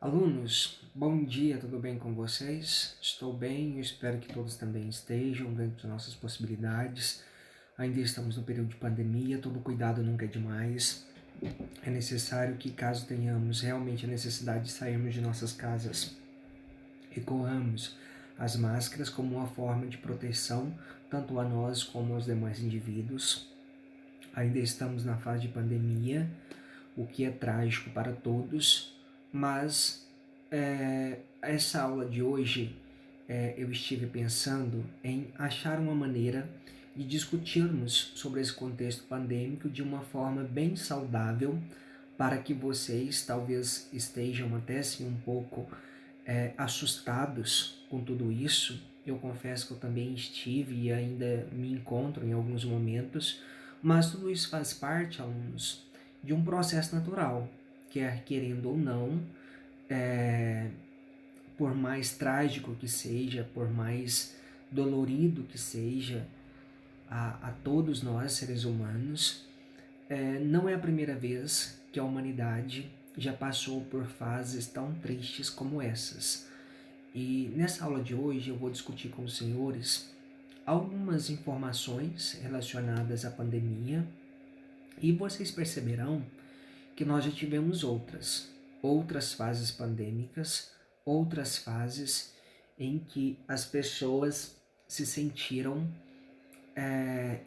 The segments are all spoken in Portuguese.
Alunos, bom dia, tudo bem com vocês? Estou bem, eu espero que todos também estejam dentro de nossas possibilidades. Ainda estamos no período de pandemia, todo cuidado nunca é demais. É necessário que, caso tenhamos realmente a necessidade de sairmos de nossas casas, recorramos às máscaras como uma forma de proteção, tanto a nós como aos demais indivíduos. Ainda estamos na fase de pandemia, o que é trágico para todos, mas essa aula de hoje eu estive pensando em achar uma maneira de discutirmos sobre esse contexto pandêmico de uma forma bem saudável, para que vocês talvez estejam até assim um pouco assustados com tudo isso. Eu confesso que eu também estive e ainda me encontro em alguns momentos, mas tudo isso faz parte, alunos, de um processo natural, quer querendo ou não, por mais trágico que seja, por mais dolorido que seja a todos nós, seres humanos, não é a primeira vez que a humanidade já passou por fases tão tristes como essas. E nessa aula de hoje eu vou discutir com os senhores algumas informações relacionadas à pandemia, e vocês perceberão que nós já tivemos outras fases pandêmicas, outras fases em que as pessoas se sentiram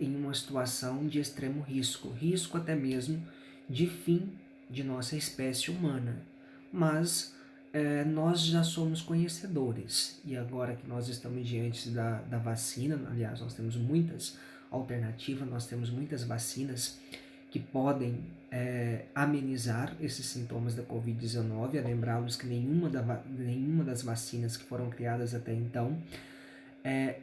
em uma situação de extremo risco até mesmo de fim de nossa espécie humana. Mas nós já somos conhecedores, e agora que nós estamos diante da vacina, aliás, nós temos muitas alternativas, nós temos muitas vacinas que podem amenizar esses sintomas da Covid-19. Lembrá-los que nenhuma das vacinas que foram criadas até então,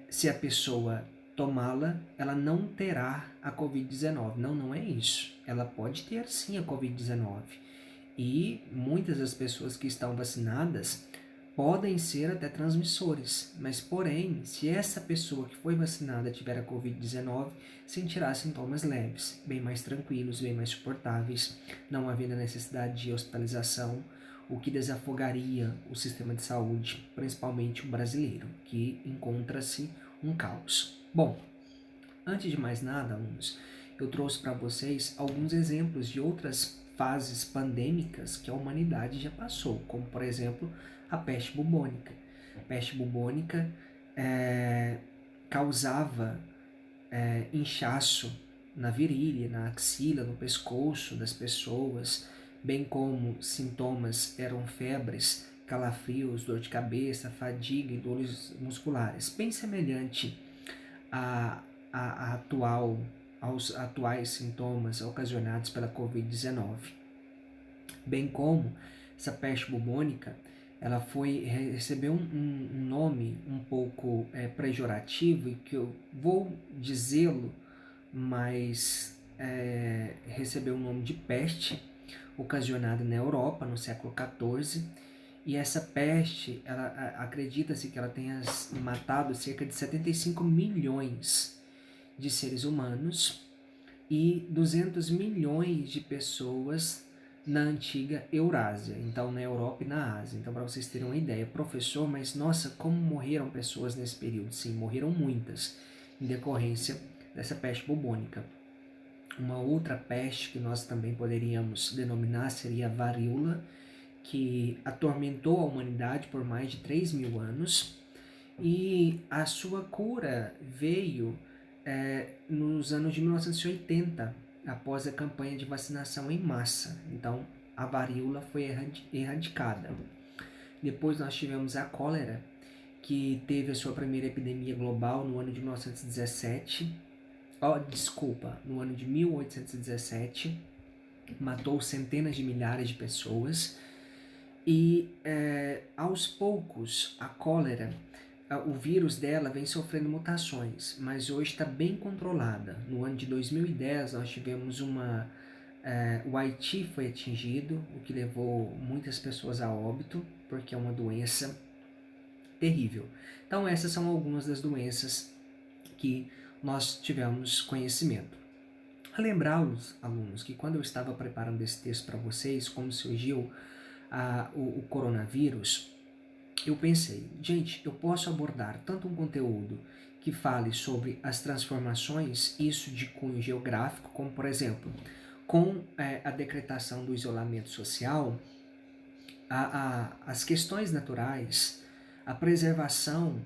se a pessoa tomá-la, ela não terá a Covid-19. Não é isso. Ela pode ter sim a Covid-19. E muitas das pessoas que estão vacinadas podem ser até transmissores, mas porém, se essa pessoa que foi vacinada tiver a Covid-19, sentirá sintomas leves, bem mais tranquilos, bem mais suportáveis, não havendo necessidade de hospitalização, o que desafogaria o sistema de saúde, principalmente o brasileiro, que encontra-se um caos. Bom, antes de mais nada, alunos, eu trouxe para vocês alguns exemplos de outras fases pandêmicas que a humanidade já passou, como por exemplo a peste bubônica. A peste bubônica causava inchaço na virilha, na axila, no pescoço das pessoas, bem como sintomas eram febres, calafrios, dor de cabeça, fadiga e dores musculares, bem semelhante aos atuais sintomas ocasionados pela Covid-19. Bem como essa peste bubônica, ela recebeu um nome um pouco pejorativo, e que eu vou dizê-lo, mas recebeu o nome de peste, ocasionada na Europa no século XIV. E essa peste, acredita-se que ela tenha matado cerca de 75 milhões de seres humanos e 200 milhões de pessoas na antiga Eurásia, então na Europa e na Ásia. Então, para vocês terem uma ideia, professor, mas nossa, como morreram pessoas nesse período? Sim, morreram muitas, em decorrência dessa peste bubônica. Uma outra peste que nós também poderíamos denominar seria a varíola, que atormentou a humanidade por mais de 3.000 anos, e a sua cura veio nos anos de 1980, após a campanha de vacinação em massa. Então, a varíola foi erradicada. Depois nós tivemos a cólera, que teve a sua primeira epidemia global no ano de 1917. No ano de 1817, matou centenas de milhares de pessoas. E aos poucos, a cólera, o vírus dela vem sofrendo mutações, mas hoje está bem controlada. No ano de 2010, nós tivemos o Haiti foi atingido, o que levou muitas pessoas a óbito, porque é uma doença terrível. Então, essas são algumas das doenças que nós tivemos conhecimento. A lembrá-los, alunos, que quando eu estava preparando esse texto para vocês, como surgiu o coronavírus, eu pensei, gente, eu posso abordar tanto um conteúdo que fale sobre as transformações, isso de cunho geográfico, como por exemplo, com a decretação do isolamento social, as questões naturais, a preservação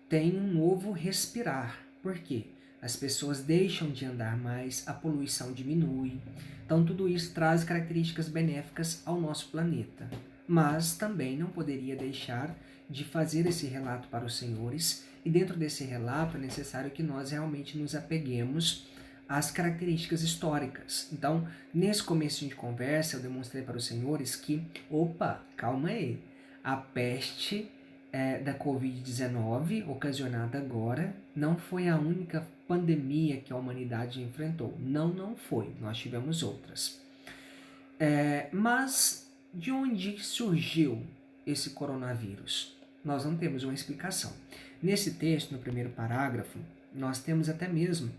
tem um novo respirar. Por quê? As pessoas deixam de andar mais, a poluição diminui. Então tudo isso traz características benéficas ao nosso planeta. Mas também não poderia deixar de fazer esse relato para os senhores, e dentro desse relato é necessário que nós realmente nos apeguemos às características históricas. Então, nesse começo de conversa, eu demonstrei para os senhores que, opa, calma aí, a peste da Covid-19, ocasionada agora, não foi a única pandemia que a humanidade enfrentou. Não foi. Nós tivemos outras. Mas de onde surgiu esse coronavírus? Nós não temos uma explicação. Nesse texto, no primeiro parágrafo, nós temos até mesmo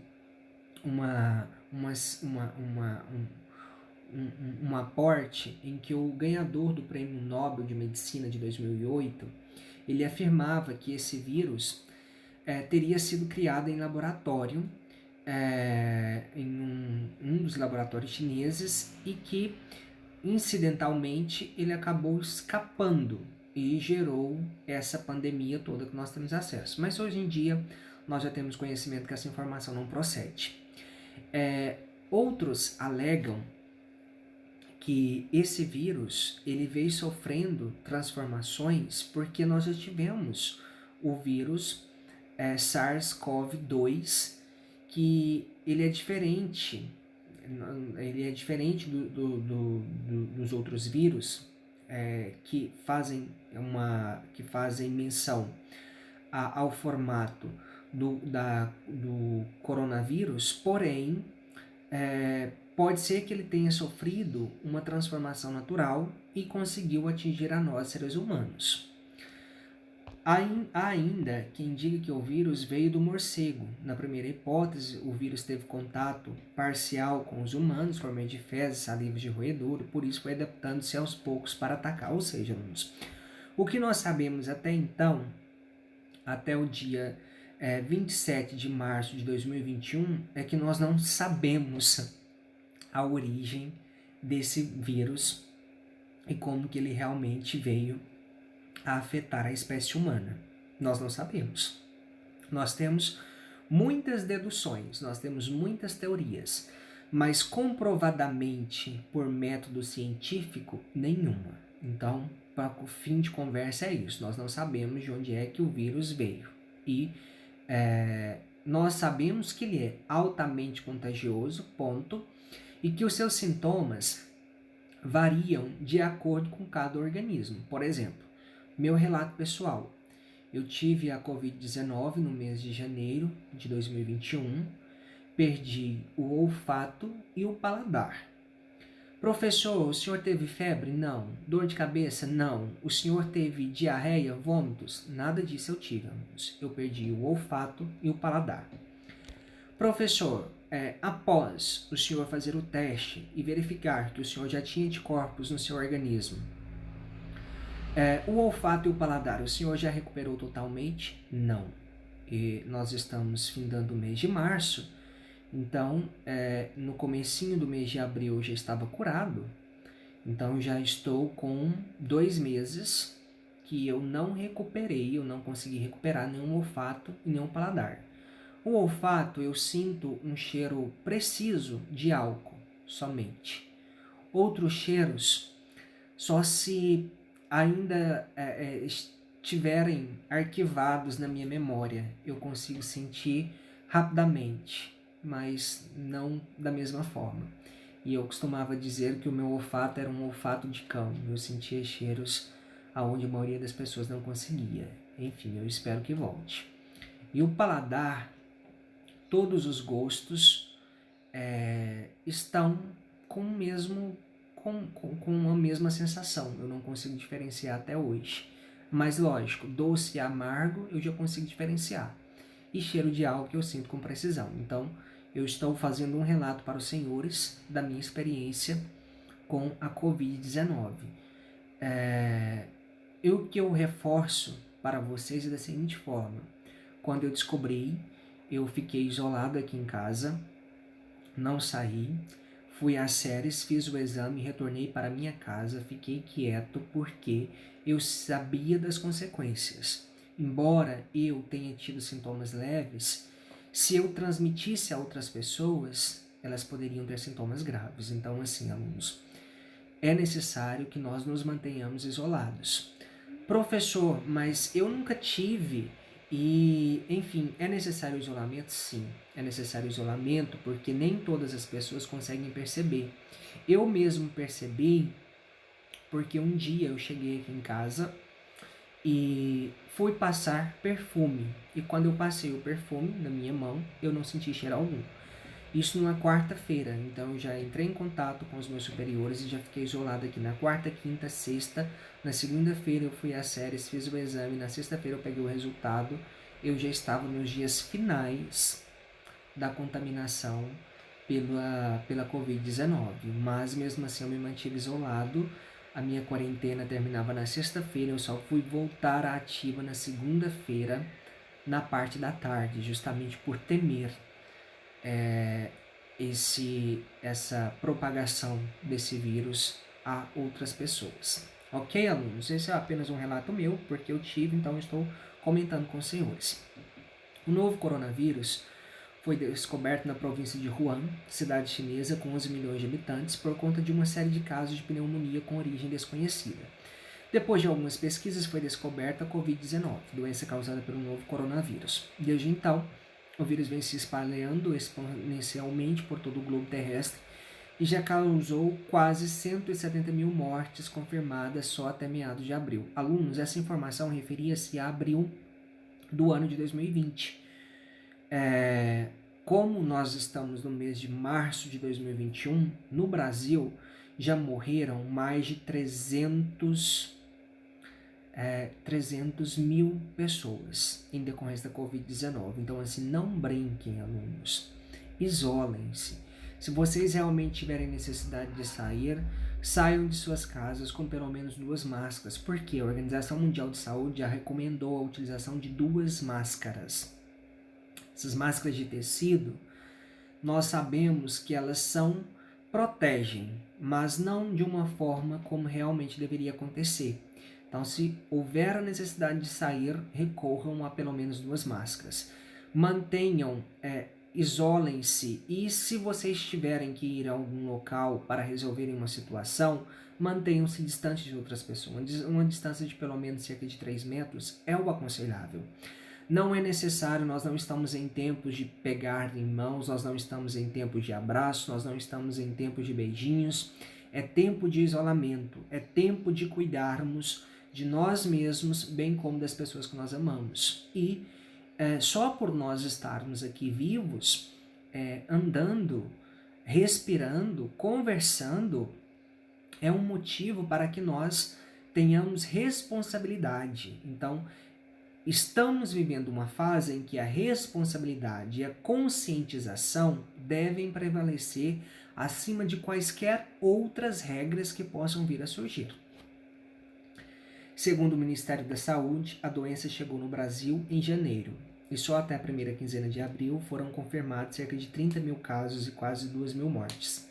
um aporte em que o ganhador do Prêmio Nobel de Medicina de 2008, ele afirmava que esse vírus teria sido criado em laboratório, em um dos laboratórios chineses, e que incidentalmente ele acabou escapando e gerou essa pandemia toda que nós temos acesso. Mas hoje em dia nós já temos conhecimento que essa informação não procede. Outros alegam que esse vírus ele veio sofrendo transformações porque nós já tivemos o vírus SARS-CoV-2, que ele é diferente dos outros vírus que fazem menção ao formato do coronavírus, porém pode ser que ele tenha sofrido uma transformação natural e conseguiu atingir a nós, seres humanos. Há ainda quem diga que o vírus veio do morcego. Na primeira hipótese, o vírus teve contato parcial com os humanos, por meio de fezes, saliva de roedor, por isso foi adaptando-se aos poucos para atacar. Ou seja, o que nós sabemos até então, até o dia 27 de março de 2021, é que nós não sabemos a origem desse vírus e como que ele realmente veio a afetar a espécie humana. Nós não sabemos. Nós temos muitas deduções, nós temos muitas teorias, mas comprovadamente por método científico, nenhuma. Então, para o fim de conversa é isso, nós não sabemos de onde é que o vírus veio. E nós sabemos que ele é altamente contagioso, ponto, e que os seus sintomas variam de acordo com cada organismo. Por exemplo, meu relato pessoal. Eu tive a Covid-19 no mês de janeiro de 2021, perdi o olfato e o paladar. Professor, o senhor teve febre? Não. Dor de cabeça? Não. O senhor teve diarreia, vômitos? Nada disso eu tive, amigos. Eu perdi o olfato e o paladar. Professor, após o senhor fazer o teste e verificar que o senhor já tinha anticorpos no seu organismo, o olfato e o paladar, o senhor já recuperou totalmente? Não. E nós estamos findando o mês de março, então no comecinho do mês de abril eu já estava curado, então já estou com 2 meses que eu não recuperei, eu não consegui recuperar nenhum olfato e nenhum paladar. O olfato eu sinto um cheiro preciso de álcool somente. Outros cheiros só se ainda estiverem arquivados na minha memória, eu consigo sentir rapidamente, mas não da mesma forma. E eu costumava dizer que o meu olfato era um olfato de cão, eu sentia cheiros aonde a maioria das pessoas não conseguia. Enfim, eu espero que volte. E o paladar, todos os gostos estão com o mesmo com a mesma sensação, eu não consigo diferenciar até hoje. Mas lógico, doce e amargo eu já consigo diferenciar. E cheiro de álcool eu sinto com precisão. Então, eu estou fazendo um relato para os senhores da minha experiência com a Covid-19. O que eu reforço para vocês é da seguinte forma: quando eu descobri, eu fiquei isolado aqui em casa, não saí, fui às séries, fiz o exame, retornei para minha casa, fiquei quieto porque eu sabia das consequências. Embora eu tenha tido sintomas leves, se eu transmitisse a outras pessoas, elas poderiam ter sintomas graves. Então, assim, alunos, é necessário que nós nos mantenhamos isolados. Professor, mas eu nunca tive e, enfim, é necessário isolamento? Sim, é necessário isolamento porque nem todas as pessoas conseguem perceber. Eu mesmo percebi porque um dia eu cheguei aqui em casa e fui passar perfume. E quando eu passei o perfume na minha mão, eu não senti cheiro algum. Isso numa quarta-feira, então eu já entrei em contato com os meus superiores e já fiquei isolado aqui na quarta, quinta, sexta. Na segunda-feira eu fui às séries, fiz o exame, na sexta-feira eu peguei o resultado. Eu já estava nos dias finais da contaminação pela Covid-19, mas mesmo assim eu me mantive isolado. A minha quarentena terminava na sexta-feira, eu só fui voltar à ativa na segunda-feira, na parte da tarde, justamente por temer essa propagação desse vírus a outras pessoas. Ok, alunos? Esse é apenas um relato meu, porque eu tive, então eu estou comentando com os senhores. O novo coronavírus foi descoberto na província de Wuhan, cidade chinesa com 11 milhões de habitantes, por conta de uma série de casos de pneumonia com origem desconhecida. Depois de algumas pesquisas, foi descoberta a Covid-19, doença causada pelo novo coronavírus. Desde então, o vírus vem se espalhando exponencialmente por todo o globo terrestre e já causou quase 170 mil mortes confirmadas só até meados de abril. Alunos, essa informação referia-se a abril do ano de 2020. Como nós estamos no mês de março de 2021, no Brasil já morreram mais de 300 mil pessoas em decorrência da Covid-19. Então, assim, não brinquem, alunos. Isolem-se. Se vocês realmente tiverem necessidade de sair, saiam de suas casas com pelo menos 2 máscaras, porque a Organização Mundial de Saúde já recomendou a utilização de 2 máscaras. Essas máscaras de tecido, nós sabemos que elas protegem, mas não de uma forma como realmente deveria acontecer. Então, se houver a necessidade de sair, recorram a pelo menos 2 máscaras. Mantenham, isolem-se, e se vocês tiverem que ir a algum local para resolverem uma situação, mantenham-se distantes de outras pessoas. Uma distância de pelo menos cerca de 3 metros é o aconselhável. Não é necessário, nós não estamos em tempos de pegar em mãos, nós não estamos em tempos de abraço, nós não estamos em tempos de beijinhos. É tempo de isolamento, é tempo de cuidarmos de nós mesmos, bem como das pessoas que nós amamos. E só por nós estarmos aqui vivos, andando, respirando, conversando, é um motivo para que nós tenhamos responsabilidade. Então, estamos vivendo uma fase em que a responsabilidade e a conscientização devem prevalecer acima de quaisquer outras regras que possam vir a surgir. Segundo o Ministério da Saúde, a doença chegou no Brasil em janeiro, e só até a primeira quinzena de abril foram confirmados cerca de 30 mil casos e quase 2 mil mortes.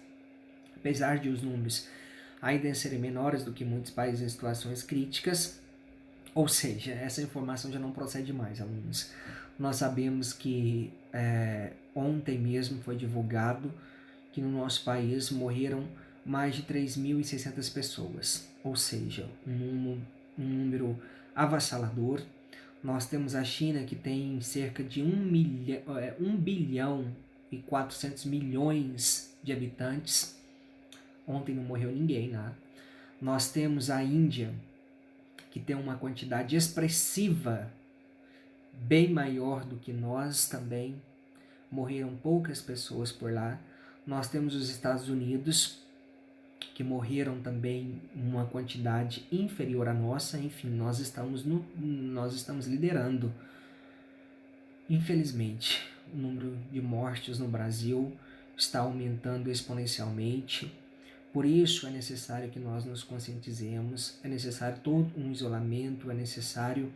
Apesar de os números ainda serem menores do que muitos países em situações críticas, ou seja, essa informação já não procede mais, alunos. Nós sabemos que ontem mesmo foi divulgado que no nosso país morreram mais de 3.600 pessoas, ou seja, um número avassalador. Nós temos a China, que tem cerca de 1 bilhão e 400 milhões de habitantes. Ontem não morreu ninguém, né? Nós temos a Índia, que tem uma quantidade expressiva, bem maior do que nós também. Morreram poucas pessoas por lá. Nós temos os Estados Unidos, que morreram também uma quantidade inferior à nossa. Enfim, nós estamos liderando. Infelizmente, o número de mortes no Brasil está aumentando exponencialmente Por isso é necessário que nós nos conscientizemos, é necessário todo um isolamento, é necessário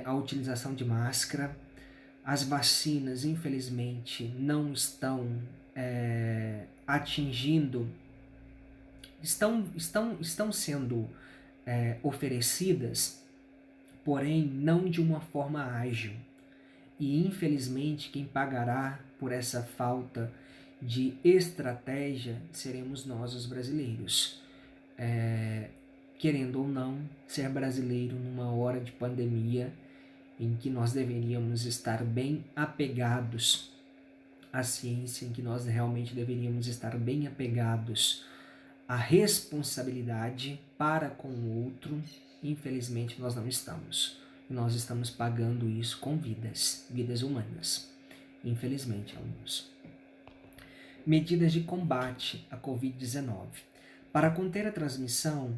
a utilização de máscara. As vacinas, infelizmente, não estão atingindo, estão sendo oferecidas, porém não de uma forma ágil. E infelizmente quem pagará por essa falta de estratégia seremos nós, os brasileiros. Querendo ou não, ser brasileiro numa hora de pandemia em que nós deveríamos estar bem apegados à ciência, em que nós realmente deveríamos estar bem apegados à responsabilidade para com o outro, infelizmente nós não estamos. Nós estamos pagando isso com vidas humanas, infelizmente, alunos. Medidas de combate à Covid-19. Para conter a transmissão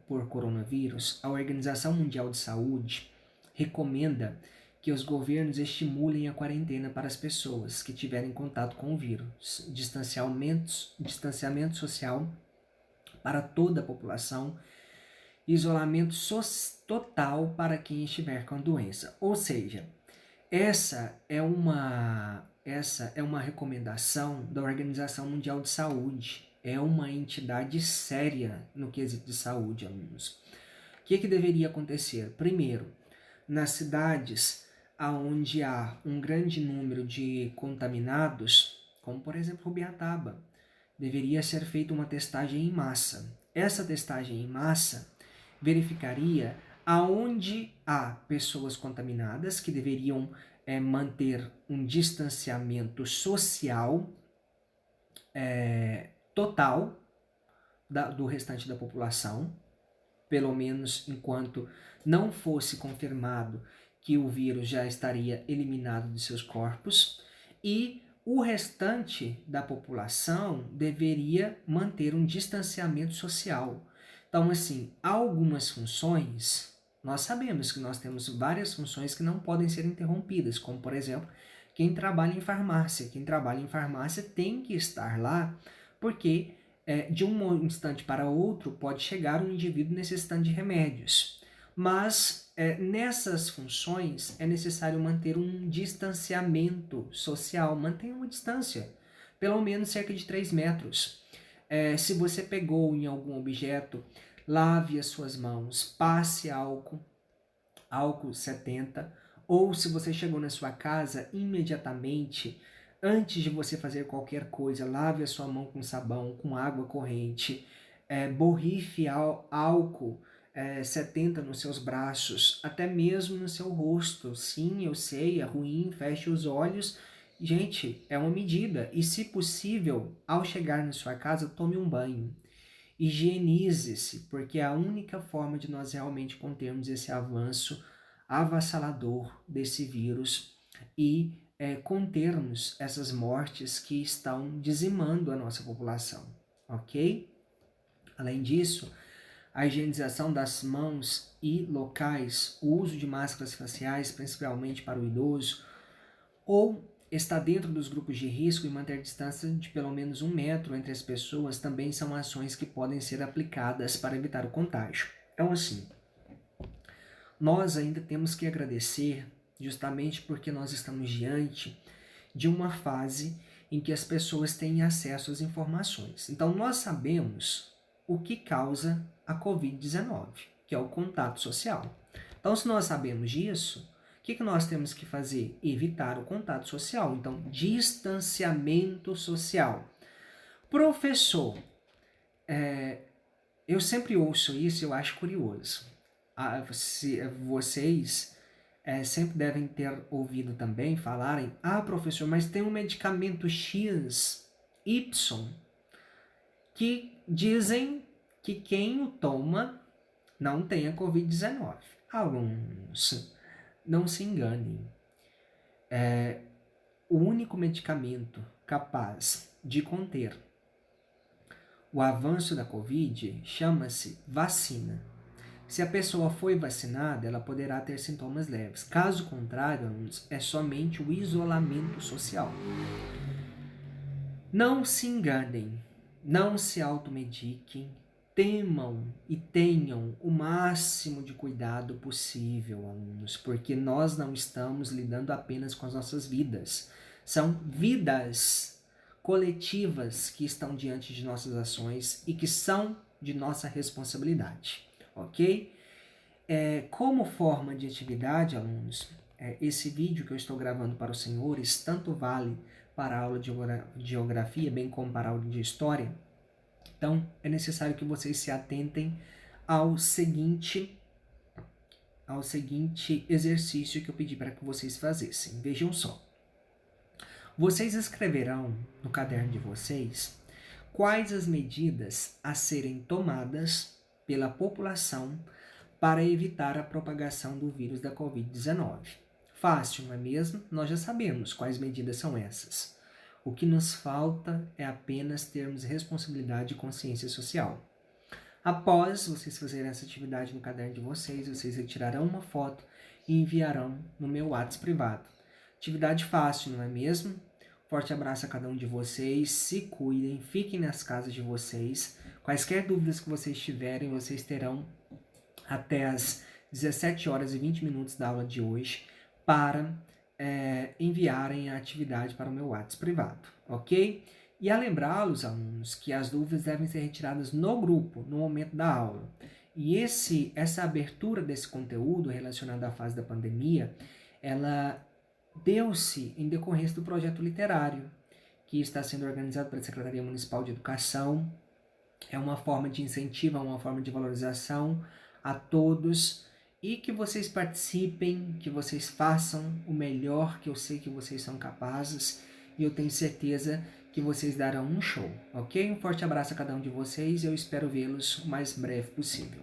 por coronavírus, a Organização Mundial de Saúde recomenda que os governos estimulem a quarentena para as pessoas que tiverem contato com o vírus, distanciamento social para toda a população, isolamento total para quem estiver com a doença. Ou seja, essa é uma recomendação da Organização Mundial de Saúde. É uma entidade séria no quesito de saúde, alunos. O que deveria acontecer? Primeiro, nas cidades onde há um grande número de contaminados, como por exemplo Rubiataba, deveria ser feita uma testagem em massa. Essa testagem em massa verificaria aonde há pessoas contaminadas que deveriam manter um distanciamento social total do restante da população, pelo menos enquanto não fosse confirmado que o vírus já estaria eliminado de seus corpos, e o restante da população deveria manter um distanciamento social. Então, assim, há algumas funções, nós sabemos que nós temos várias funções que não podem ser interrompidas, como, por exemplo, quem trabalha em farmácia. Quem trabalha em farmácia tem que estar lá, porque de um instante para outro pode chegar um indivíduo necessitando de remédios. Mas nessas funções é necessário manter um distanciamento social. Mantenha uma distância, pelo menos cerca de 3 metros. Se você pegou em algum objeto, lave as suas mãos, passe álcool 70, ou se você chegou na sua casa, imediatamente, antes de você fazer qualquer coisa, lave a sua mão com sabão, com água corrente, borrife álcool 70 nos seus braços, até mesmo no seu rosto. Sim, eu sei, é ruim, feche os olhos. Gente, é uma medida. E se possível, ao chegar na sua casa, tome um banho. Higienize-se, porque é a única forma de nós realmente contermos esse avanço avassalador desse vírus e contermos essas mortes que estão dizimando a nossa população, ok? Além disso, a higienização das mãos e locais, o uso de máscaras faciais, principalmente para o idoso, ou estar dentro dos grupos de risco e manter distância de pelo menos 1 metro entre as pessoas também são ações que podem ser aplicadas para evitar o contágio. Então, assim, nós ainda temos que agradecer justamente porque nós estamos diante de uma fase em que as pessoas têm acesso às informações. Então, nós sabemos o que causa a Covid-19, que é o contato social. Então, se nós sabemos disso, o que nós temos que fazer? Evitar o contato social. Então, distanciamento social. Professor, eu sempre ouço isso e eu acho curioso. Vocês sempre devem ter ouvido também falarem: professor, mas tem um medicamento X, Y, que dizem que quem o toma não tem a Covid-19. Alunos, não se enganem. O único medicamento capaz de conter o avanço da Covid chama-se vacina. Se a pessoa foi vacinada, ela poderá ter sintomas leves. Caso contrário, alunos, é somente o isolamento social. Não se enganem. Não se automediquem, temam e tenham o máximo de cuidado possível, alunos, porque nós não estamos lidando apenas com as nossas vidas. São vidas coletivas que estão diante de nossas ações e que são de nossa responsabilidade, ok? Como forma de atividade, alunos, esse vídeo que eu estou gravando para os senhores tanto vale para a aula de geografia, bem como para a aula de história. Então, é necessário que vocês se atentem ao seguinte exercício que eu pedi para que vocês fizessem. Vejam só. Vocês escreverão no caderno de vocês quais as medidas a serem tomadas pela população para evitar a propagação do vírus da Covid-19. Fácil, não é mesmo? Nós já sabemos quais medidas são essas. O que nos falta é apenas termos responsabilidade e consciência social. Após vocês fazerem essa atividade no caderno de vocês retirarão uma foto e enviarão no meu WhatsApp privado. Atividade fácil, não é mesmo? Forte abraço a cada um de vocês, se cuidem, fiquem nas casas de vocês. Quaisquer dúvidas que vocês tiverem, vocês terão até as 17 horas e 20 minutos da aula de hoje para enviarem a atividade para o meu WhatsApp privado, ok? E a lembrá-los, alunos, que as dúvidas devem ser retiradas no grupo, no momento da aula. E essa abertura desse conteúdo relacionado à fase da pandemia, ela deu-se em decorrência do projeto literário, que está sendo organizado pela Secretaria Municipal de Educação. É uma forma de incentivo, é uma forma de valorização a todos, e que vocês participem, que vocês façam o melhor, que eu sei que vocês são capazes, e eu tenho certeza que vocês darão um show, ok? Um forte abraço a cada um de vocês e eu espero vê-los o mais breve possível.